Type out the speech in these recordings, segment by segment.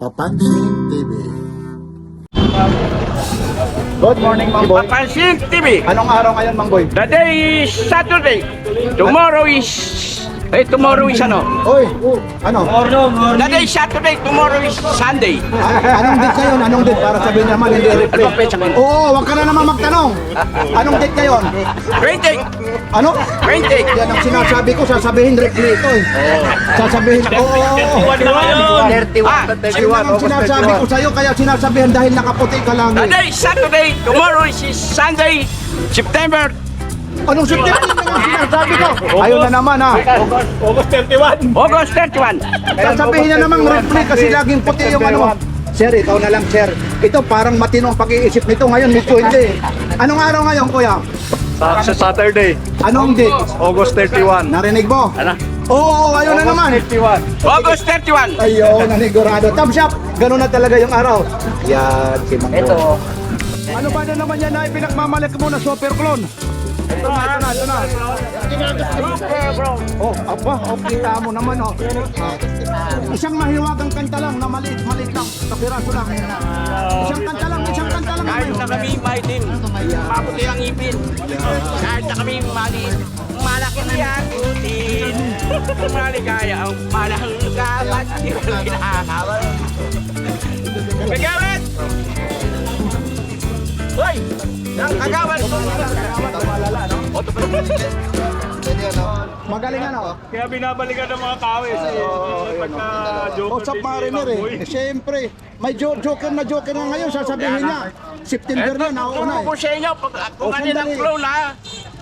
Papansin TV. Good morning, Mang Boy. Papansin TV. Anong araw ngayon, Mang Boy? The day is Saturday. Tomorrow is ano? Oy, ano? The day is Saturday. Tomorrow is Sunday. Anong date ngayon? Anong date? Para sabihin naman, hindi replay. Anong petsa ngayon? Oo, wag ka na naman magtanong. Anong date ngayon? 20. Ano? 20. Yan ang sinasabi ko, sasabihin replay ito eh. Sasabihin, oo. Yan ang sinasabi ko sa'yo, kaya sinasabihan dahil nakaputi ka lang The eh. day is Saturday. Tomorrow is Sunday. September. Anong September na sinasabi ko? Ayun na naman ha. August 31. Sasabihin na namang replay kasi laging puti yung ano. Sir, ikaw na lang, sir. Ito parang matinong pag-iisip nito ngayon, medyo hindi. Anong araw ngayon, kuya? Sa Saturday, Anong date? August 31. Narinig mo? Ano? Oo, ayun na naman. 31. August 31. Ayun, nanigurado. Thumbs up. Ganun na talaga yung araw. Yan, si Mang Ito. Ano ba na naman yan na pinagmamalik mo na super clone? Ito na. Oh, aba, kita mo naman, oh. Isang mahiwagang kanta lang na maliit lang. Kapiraso lang. Isang kanta lang. Kahit na kami maitim, maputi ang ipin. Kahit na kami maliit, malaki na yakutin. Maligaya ang malahang kapat, di ko kinakawal. Kagawad! Hoy! Kagawad! Magaling ano? Kaya binabalikan ng mga tao eh. Pagka-joker Usap Mariner eh. Siyempre, may joker na ngayon, sasabihin niya. September na, nauna Tuturo ko eh. sa inyo kung ano ng flow na.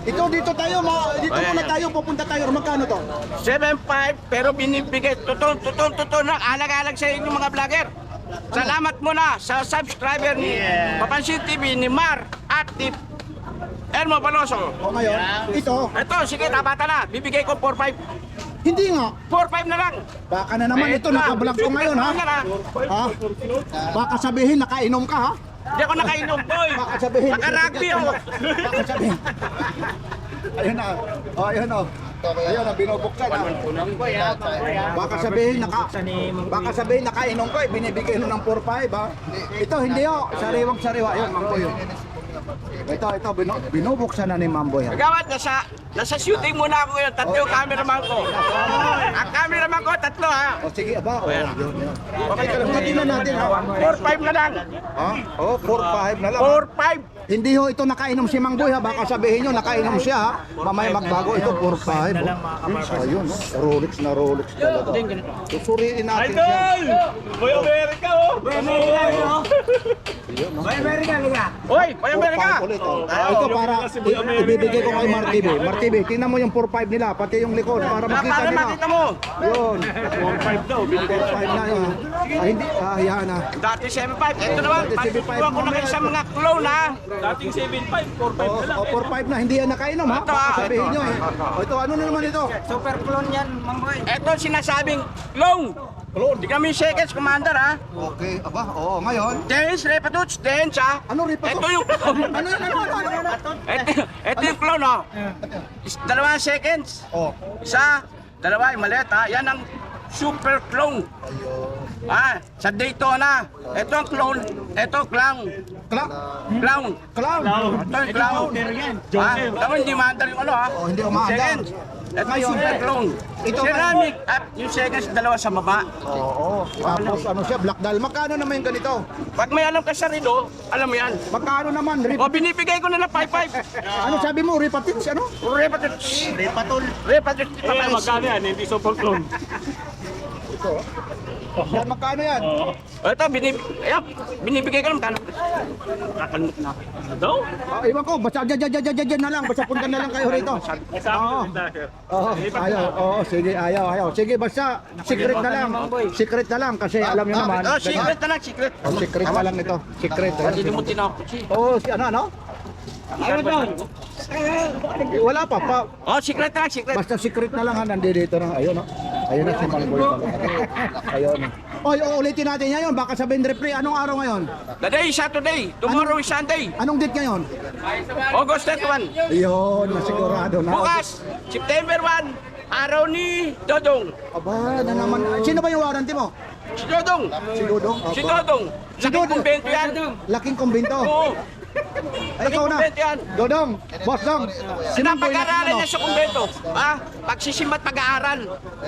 Dito tayo, dito muna tayo, pupunta tayo. Magkano to? 7.5 pero binibigay tutun ng alag-alag sa inyo mga vlogger. Salamat muna sa subscriber ni Papansin TV ni Mar at ni Elmo Paloso. O ngayon, ito, Ito, sige, tapatan na. Bibigay ko 4.5. hindi nga. 4.5 na lang. Baka na naman ito, nakablog ko ngayon ha. Ha? Baka sabihin, nakainom ka ha. Hindi ako nakainom, boy. Baka sabihin. Naka-rugby ako. Baka sabihin. Ayun na. O, ayun o. Ayun na, binubuksan ha. Baka sabihin, nakainom ko eh. Binibigay mo ng 4.5 ha. Ito, hindi o. Sariwang-sariwa. Ayun, Mamboy. Ito, binubuksan na ni Mamboy ha. Magawad, nasa shooting muna ako ngayon. Tatlo yung cameraman ko. Ang cameraman ko, tatlo ha. O, sige, aba. O, yun. Okay, kalamatin na natin ha. 4.5 na lang. Ha? O, 4.5 na lang. 4.5. Hindi ho ito nakainom si Mang Boy ha. Baka sabihin nyo nakainom siya ha. Mamaya magbago ito 4-5. Ayun no. Rolex na Rolex talaga. Susuriin natin siya. Boy America oh! Hoy, Boy America. 4-5 ulit, oh. Ito para ibibigay ko kay Mar TV. Mar TV, tingnan mo yung 4-5 nila. Pati yung likod para makita Para nila. makita mo. Yun. 4-5 daw. 4-5 na yun. Hindi. Yan na. Dati 7.5. Ito naman, Dati 7.5 pagkukuha ko na kayo sa mga clone ha. Dating 7.5, 4-5 na lang. O 4-5 na. Hindi yan nakainom ha. Ito, Baka ah. sabihin nyo eh. O ito, ano na naman ito? Ito sinasabing clone. Di kami seconds commander ha. Okay. Aba, oo. Ngayon. Dance, repatuts, dance ha. Ano rin pa to? Ito yung Ano yun? ito yung clone ha. 2 seconds. Oh. Isa, dalawa yung maliit ha. Yan ang super clone. Sa Daytona. Ito ang clone. Ito clown. Clown. Clown. Ito yung clown. Tapos hindi maandar yung ano ha. Oh, hindi umaandar. Seconds. Ito yung super clone. Ito Ceramic at yung seconds dalawa sa baba. Oo. Tapos ano siya, Black Dial. Magkano naman yung ganito? Pag may alam ka sa rilo, alam mo yan. Magkano naman? O binibigay ko na lang 5.5. Ano sabi mo? Repatits? Ano? Repatuts. Eh, magkano yan? Hindi super clone. Yan, magkano yan? Ito, binibigay ko lang. Kakalimutan na ako. Ano daw? Iwan ko, basta dyan na lang. Basta punta na lang kayo rito. Sa amin din dahil. Oo, ayaw. Oo, sige, ayaw. Sige, basta secret na lang. Secret na lang kasi alam nyo naman. Oh, secret na lang, secret. Oh, secret na lang ito. Secret. Lilimutin ako. Oo, ano? Wala pa. Oh, secret na lang, secret. Basta secret na lang ha, nandito na. Ayun no. Ayun na si Mangboy pala. Ayun. Oy, ulitin natin ngayon. Baka sabihin replay. Anong araw ngayon? The day is Saturday, tomorrow is Sunday. Anong date ngayon? August 31. Ayun, nasigurado na. Bukas, September 1, araw ni Dodong. Aba, na naman. Sino ba yung warranty mo? Si Dodong. Si Dudong? Si Opo. Dodong. Si Laking Dodong. kumbento yan. Laking kumbento. Oo. Ay, ikaw na. kumbento yan. Dodong, Boss Dong. Sinamboy na Pinapag-aaralan niya sa kumbento. Ha? Pagsisimba at pag-aaral.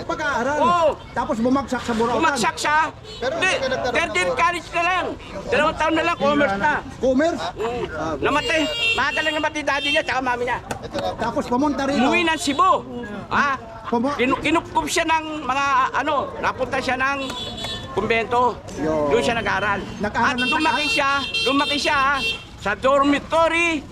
Pag-aaral. Oo. Tapos bumagsak sa Burautan. Bumagsak siya. Hindi, 13 college na lang. 2 taon na lang, commerce na. Commerce. Namatay. Maaga lang namatay daddy niya, tsaka mami niya. Tapos pumunta rin. Umuwi ng Cebu. Ha? Pumu- Kinupkup siya ng mga napunta siya ng kumbento. Yo. Doon siya nag-aral. Nag-aral At ng lumaki siya sa dormitory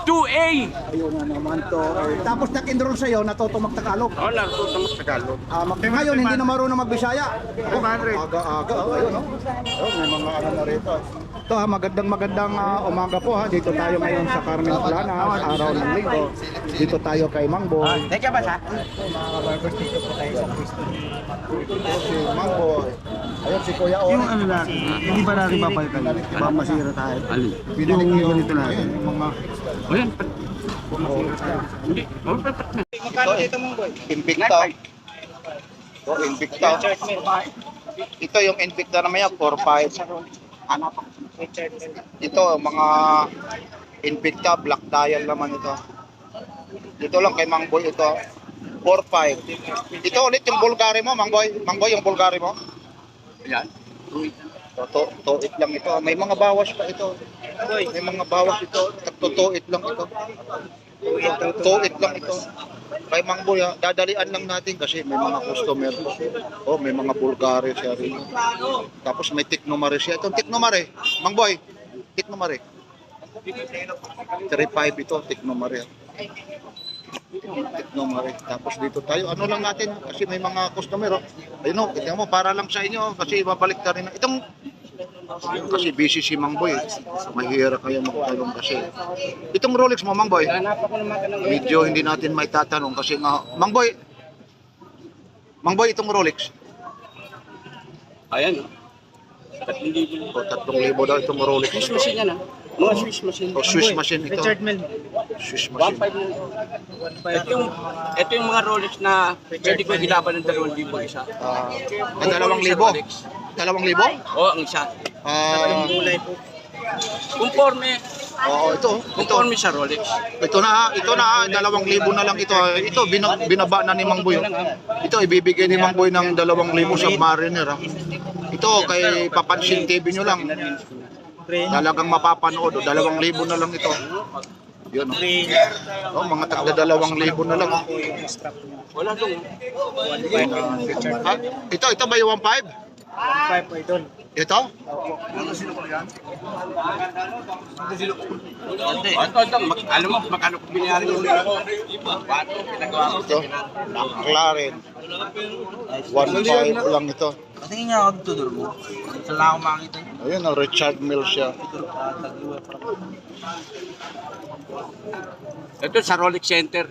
2A. Ayun na naman to. Tapos nag-enroll sa'yo, natuto magtagalog. Oh, natuto mo Tagalog. Ngayon, hindi na marunong magbisaya. Aga-aga. Ayun, no? Ayun, may mga ano na rito. Ito ha, magandang umaga po ha. Dito tayo ngayon sa Carmen Planas, araw ng linggo. Dito tayo kay Mang Boy. Teka ba siya? Si Mang Boy. Ayun, si Kuya Oren. Yung ano natin, hindi ba natin papalitan? Baka masira tayo. Binilig Yung niyo ganito natin. yung mga... O yan. Hindi. Invicta. Oh, Invicta. Ito yung Invicta naman yan, 4.5. Ito, mga Invicta, black dial naman ito. Dito lang kay Mang Boy ito. 4.5. Ito ulit yung Bulgari mo, Mang Boy. Mang Boy, yung Bulgari mo. Yan. Tuit lang ito. May mga bawas pa ito. May mga bawas ito. Tuit lang ito. Tuit lang ito. Kay Mang Boy, dadalian lang natin kasi may mga customer. Oh, may mga Bulgari siya rin. Tapos may Tiknomare siya. Itong Tiknomare, Mang Boy, Tiknomare. 3.5 ito, Tiknomare. Tiknomare. Tapos dito tayo, ano lang natin kasi may mga customer. Ayun o, tignan mo, para lang sa inyo kasi babalik na rin. Itong kasi busy si Mang Boy. Mahirap kayo magtanong kasi. Itong Rolex mo, Mang Boy. Video hindi natin may tatanong kasi nga, Mang Boy, itong Rolex. Ayan. O, 3,000 daw itong Rolex. Swiss machine yan, ha? Mga Swiss machine. O, Swiss machine ito. Richard Mille. Swiss machine. 1.5. Ito yung mga Rolex na pwede ko hilaban ng 2,000 isa. Ang 2,000? 2,000? Oo, ang isa. Conforme. Oo, ito. Conforme sa Rolex. Ito na, 2,000 na lang ito. Ito, binaba na ni Mang Boy. Ito, ibibigay ni Mang Boy ng 2,000 Submariner. Ito, kay Papansin TV nyo lang. Talagang mapapanood. 2,000 na lang ito. Yun. Oh, mga tagda 2,000 na lang. Wala dong. Ito ba yung 1.5? 5 po ito. Ito? Alam mo, magkano ko binayari yung pinagawa ko. Ito. McLaren. 1.5 lang ito. Tingin niya ako dito, Durbo. Saan lang ako makakita niyo? Ayun, Richard Mille siya. Ito sa Rolex Center.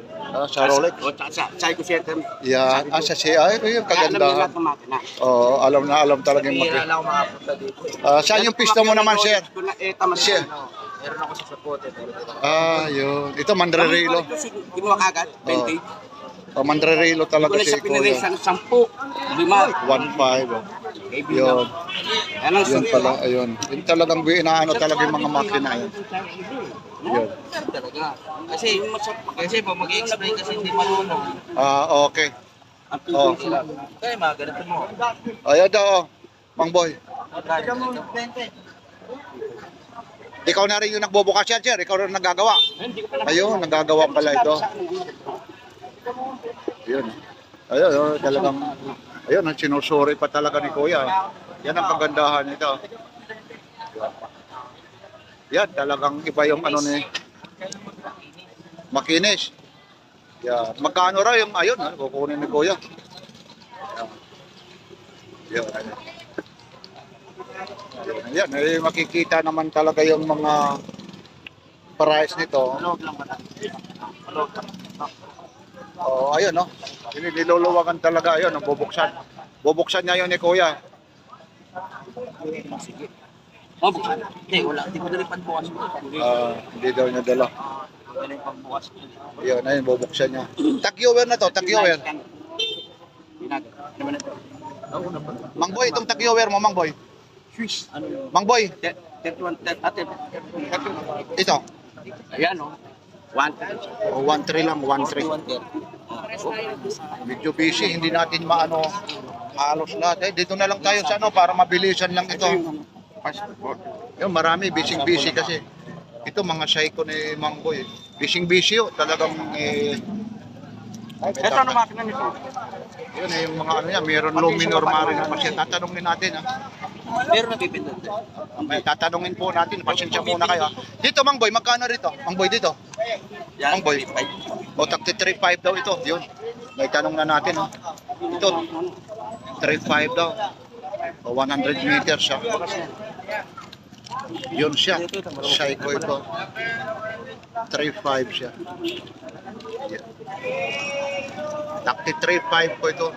Sa Rolex. O, sa Psycho Center. Yan. Sa siya. Ay, yung Kaya alam nila kaganda. lahat ng makina. Oo, alam talaga yung Hindi mag- ako makapunta dito. Saan yung pista mo naman, sir? Tama Sir. Meron ako sa Sapote. Yun. Ito, Mandrerilo. Ginawa kagad, vintage. Mandrerilo Hindi ko talaga na si siya piniril Kuya. sa 10, 5. 1.5. Yun. Yan ang Yun pala, ayun. Yun talagang inaano talaga yung mga makina yun. Yun. talaga. Kasi po mag-i-explain kasi hindi marunong. Okay. Ang tuloy sila. Kaya mga ganito mo. Ayun daw, Mang Boy. Ikaw na rin yung nagbubukas yan, sir. Ikaw rin nagagawa. Ayun, nagagawa pala ito. Yun. Ayun, talagang, ayun, sinusuri pa talaga ni Kuya. Yan ang kagandahan nito. Yan, talagang iba yung ano ni makinis. Yan. Magkano raw yung, ayun, kukunin ni Kuya. Yan. Yan, makikita naman talaga yung mga price nito. Oh, ayun, no. Niluluwagan talaga, ayun, bubuksan. Bubuksan niya yun ni Kuya. Oh, buksan. Hindi, wala. Hindi ko dali panbukas mo. Hindi daw niya dala. Dali panbukas mo. Ayun, ayun, bubuksan niya. Tag-viewer na to, tag-viewer. Mang Boy, itong tag-viewer mo, Mang Boy. Swiss. Ano? Mang Boy, 31, ate. ito. Ayan, oh. 1. O, 1-3 lang, 1-3. Medyo busy, hindi natin maano halos lahat. Dito na lang tayo sa ano para mabilisan lang ito. Passport. Yung marami, busy kasi. Ito mga psycho ni Mang Boy. Busy talagang Ito ano makina nito? yun yung mga ano yan, meron low minor marina pa siya. Tatanungin natin ha. Pero nabibindot. May tatanungin po natin, pasensya muna kayo. Dito Mang Boy, magkano rito? Mang Boy dito. Mang Boy. O tagti 3.5 daw ito. Yun. May tanong na natin ha. Ito 3.5 daw. O 100 meters siya. Yun siya. Psycho ito. 3.5 siya. Takti 3.5 po ito.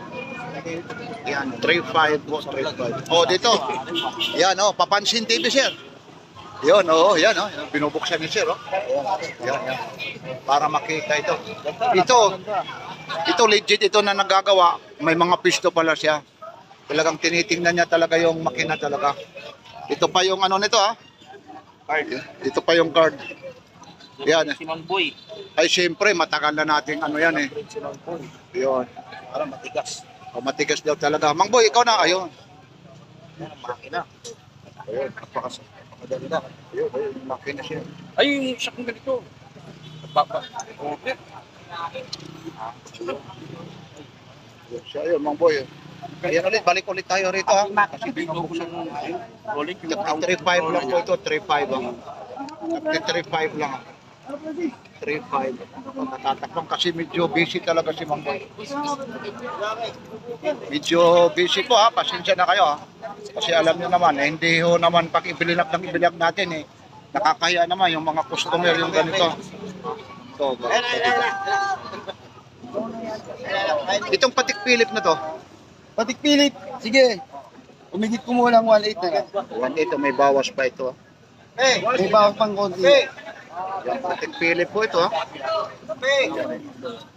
Yan, 3.5 po, 3.5. Oh, dito. Yan, oh, Papansin TV, sir. Yun, oh, yan, oh. Binubuksan ni sir, oh. Yan, yan. Para makita ito. Ito legit ito na nagagawa. May mga pisto pala siya. Talagang tinitingnan niya talaga yung makina talaga. Ito pa yung ano nito, ha? Card. Ito pa yung card. Yan. Simon Boy. Ay, siyempre, matagal na natin ano yan eh. Yun. Para matigas. O, matigas daw talaga. Mang Boy, ikaw na. Ayun. Yan ang makina. Ayun. Napakaganda. Ayun, ayun. Makina siya. Ay, yung sakong ganito. Papa. Okay. Ayun siya. Ayun, Mang Boy. Ayan ulit. Balik ulit tayo rito ha. Kasi binubuksan ng rolling. 3.5 lang po ito. 3.5 lang. 3.5 lang. 3.5. Natatakpan kasi medyo busy talaga si Mang Boy. Medyo busy po ha. Pasensya na kayo ha. Kasi alam nyo naman, hindi ho naman pag ibilak natin eh. Nakakaya naman yung mga customer yung ganito. So, itong Patek Philip na to. Patik Philip, sige. Umigit ko muna ng 1.8 na lang. 1.8 may bawas pa ito. May bawas pang konti. Yung Patek Philip po ito ha.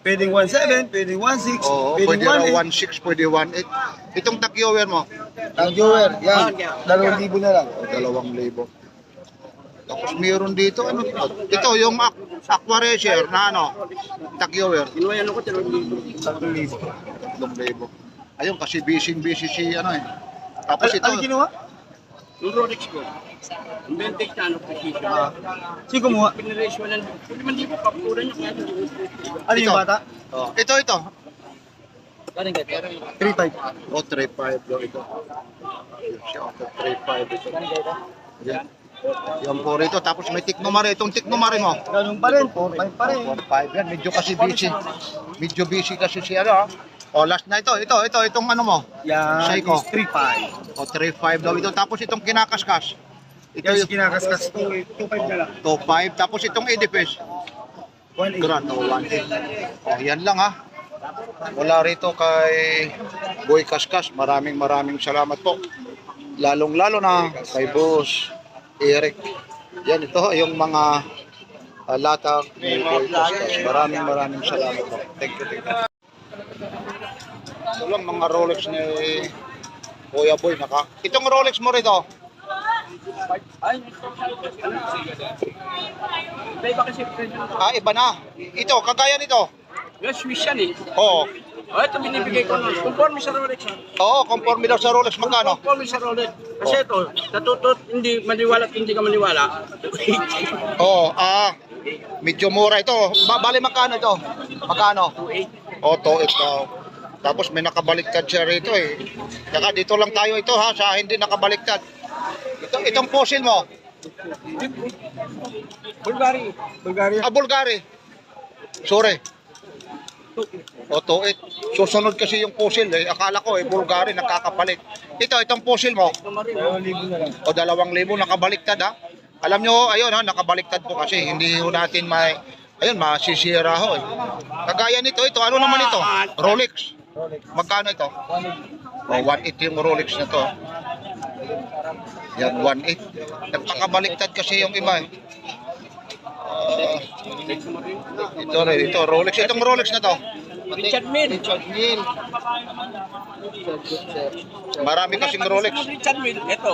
Pwedeng 1.7, pwedeng 1.6, Oo, pwede raw 1.6, pwede 1.8. Itong tag-viewer mo, Ang viewer, yan. 2,000 na lang. 2,000. Tapos meron dito, ano ito? Ito, yung Aquaracer na ano, tag-viewer, Inuwayan ako, 3,000. 3,000. Ayun, kasi busy si ano eh. Tapos ito, Ano kinuha? Yung Rolex ko. Yung vintage na ano, precision. Sige kumuha. Piniratio na. Hindi man di ko kaptura niya. Ano yung bata? oh, ito. Galing ka. 3.5. O, 3.5 daw ito. Ayun siya, 3.5 ito. Yan. Yan po rito. Tapos may tiknomare. Itong tiknomare mo. Ganun pa rin, 4.5 pa rin. 4.5 yan. Medyo kasi busy. Medyo busy kasi si ano ha. O, last na ito. Itong ano mo. Yan Psycho. is 3.5. O, 3.5 daw ito. Tapos itong kinakaskas. Ito Yan is yung kinakaskas 2.5 na lang. 2.5. Tapos itong Edipes. 1.8. Grand o 1.8. O, yan lang ha. Wala rito kay Boy Kaskas. Maraming salamat po. Lalong-lalo na kay Boss Eric. Yan ito yung mga latag ni Boy Kaskas. Maraming salamat po. Thank you. Ito lang mga Rolex ni Kuya Boy. Itong Rolex mo rito. Ay, iba kasi Iba na. Ito, kagaya nito. yung Swiss yan eh. Oo. O, ito binibigay ko nun. Conforme sa Rolex. Oo, conforme daw sa Rolex. Magkano? Conforme sa Rolex. Kasi ito, natutot, hindi maniwala at hindi ka maniwala. Oo, medyo mura ito. Bali magkano ito? Magkano? 2.8. O, to ito. Tapos may nakabaliktad siya rito eh. Saka dito lang tayo ito ha, sa hindi nakabaliktad. Itong fossil mo. Bulgari. Bulgari. Sorry. O, to it. Susunod kasi yung fossil eh. Akala ko eh, Bulgari nakakapalit. Itong fossil mo. 2,000 na lang. O, 2,000 nakabaliktad ha. Alam nyo, ayun ha, nakabaliktad po kasi hindi ho natin masisira ho eh. Kagaya nito, ano naman ito? Rolex. Magkano ito? 1.8 yung Rolex na to. Yan, 1.8. Nagpakabaliktad kasi yung iba eh. Ito, Rolex. Itong Rolex na to. Richard Mille. Marami kasing Rolex. Richard Mille, ito.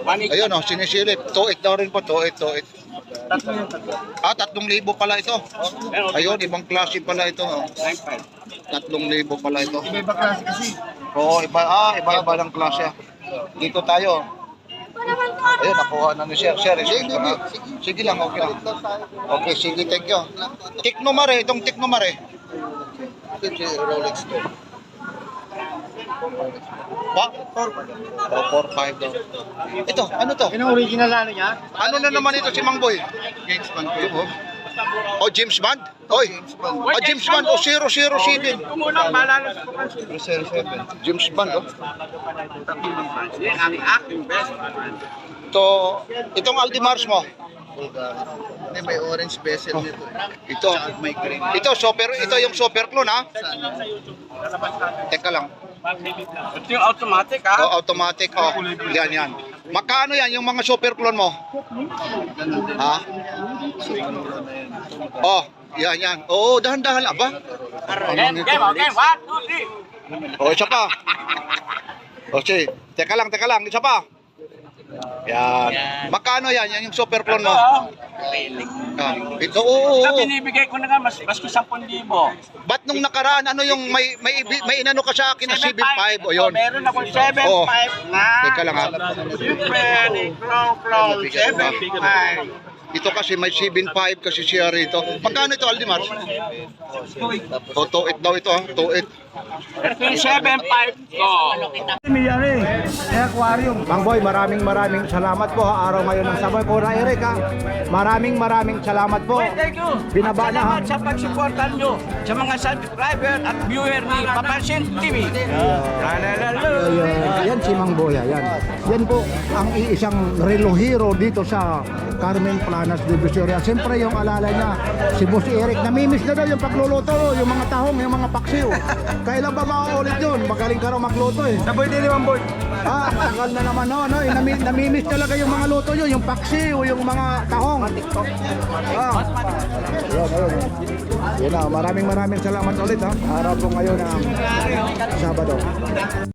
Ayun oh, sinisilip. Tuit daw rin po, tuit. Ah, 3,000 pala ito. Ayun, ibang klase pala ito. Oh. 3,000 pala ito. Iba klase kasi. Oo, iba lang klase. Dito tayo. Ayun, nakuha na ni Sir. Sir, sige lang, okay lang. Okay, sige, thank you. Tiknomare, itong Tiknomare. Rolex to. Ba? 4-5 daw. Ito, ano to? Yan ang original ano niya? Ano na naman ito si Mang Boy? James Bond. Oh, James Bond? Oy. Ah, James Bond, oh, 007. Kumunang maalala sa Papansin. 07. James Bond, oh. Yan ang aking best friend. Itong Aldimars mo. Hindi, may orange bezel nito. Ito. May green. Ito yung super clone, ha? Teka lang. Ito yung automatic, ha? Oh, automatic, oh. Yan. Magkano yan yung mga super clone mo? Ha? Oh, yan. Oo, dahan-dahan lang ba? Game, 1, 2, 3. Oh, isa pa. Oh, sige. Teka lang, isa pa. Yan. Magkano yan? Yan yung super clone mo. Ito, oo. Sa binibigay ko na nga, maski 10,000. Ba't nung nakaraan, ano yung may inano ka sa akin na 7.5 o yun? Meron ako 7.5 Oh. na. Teka lang, ha. Super clone, 7.5. Ito kasi may 7.5 kasi siya rito. Magkano ito, Aldimar? O, tuit daw ito, ha? Tuit. Ito yung 7.5 ko. Mang Boy, maraming salamat po ha, araw ngayon ng Sabay. Kora Eric ha, maraming salamat po. Thank you. Binaba na, ha? Salamat sa pagsuportan nyo sa mga subscriber at viewer ni Papansin TV. Yan si Mang Boy, yan. Yan po ang iisang relohero dito sa Carmen Planas Divisoria. Siyempre yung alala niya, si Boss Eric, namimiss na daw yung pagluluto, yung mga tahong, yung mga paksiw. Kailan ba mauulit yun? Magaling ka raw magluto eh. Naboy din Mang Boy. Matagal na naman no. Namimiss talaga yung mga luto nyo, yung paksiw, yung mga tahong. Yun na, maraming salamat ulit ha. Araw po ngayon ng Sabado.